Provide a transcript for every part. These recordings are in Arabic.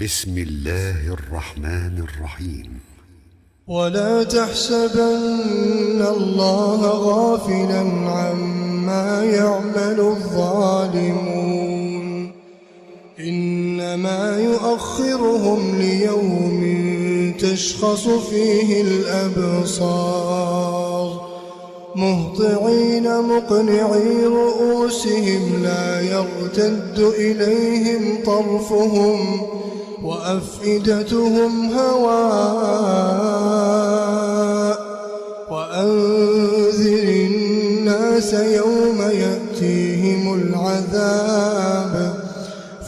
بسم الله الرحمن الرحيم. ولا تحسبن الله غافلا عما يعمل الظالمون إنما يؤخرهم ليوم تشخص فيه الأبصار مهطعين مقنعي رؤوسهم لا يرتد إليهم طرفهم وأفئدتهم هواء وأنذر الناس يوم يأتيهم العذاب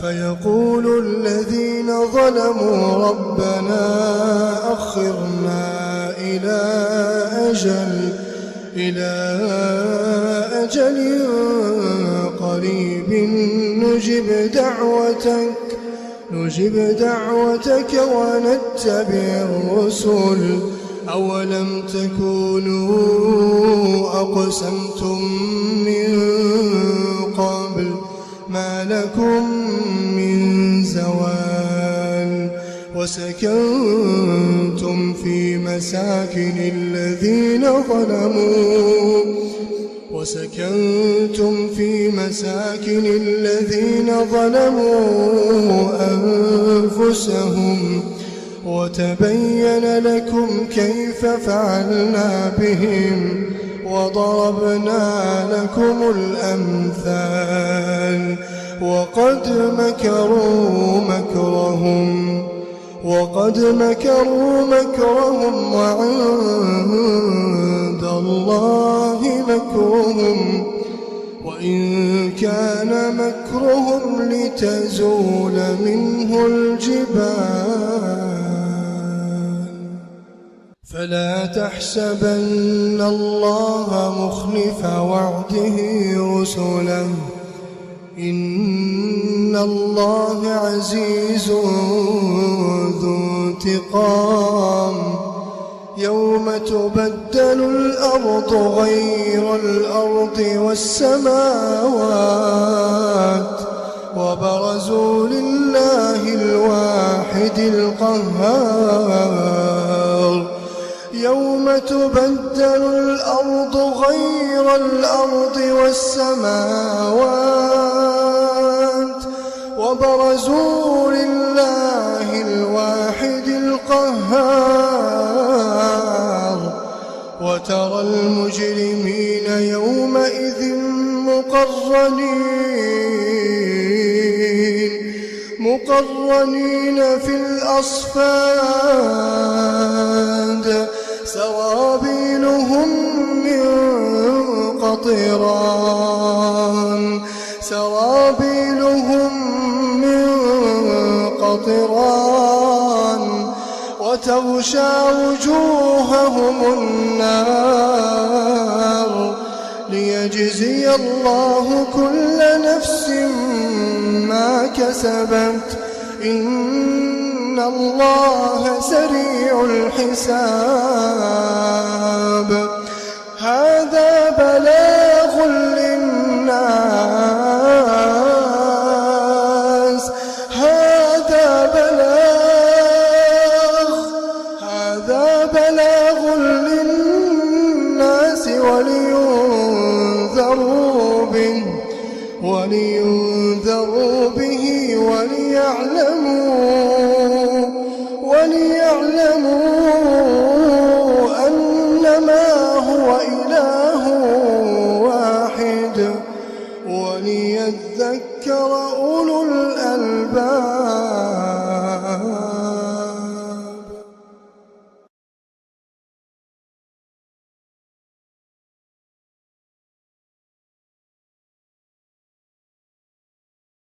فيقول الذين ظلموا ربنا أخرنا إلى أجل قريب نجب دعوتك ونتبع الرسل أولم تكونوا أقسمتم من قبل ما لكم من زوال وسكنتم في مساكن الذين ظلموا أنفسهم وتبين لكم كيف فعلنا بهم وضربنا لكم الأمثال وقد مكروا مكرهم وعند الله مكرهم وإن كان مكرهم لتزول منه الجبال فلا تحسبن الله مخلف وعده رسله إن الله عزيز ذو انتقام يوم تبدل الأرض غير الأرض والسماوات وبرزوا لله الواحد القهار يوم تبدل الأرض غير الأرض والسماوات وبرزوا لله الواحد القهار وترى المجرمين يومئذ مقرنين في الأصفاد سرابيلهم من قطران وتغشى وجوههم النار ليجزي الله كل نفس ما كسبت إن الله سريع الحساب هذا بلاغ للناس ولينذروا به وليعلموا أنما هو إله واحد وليذكر أولو الألباب.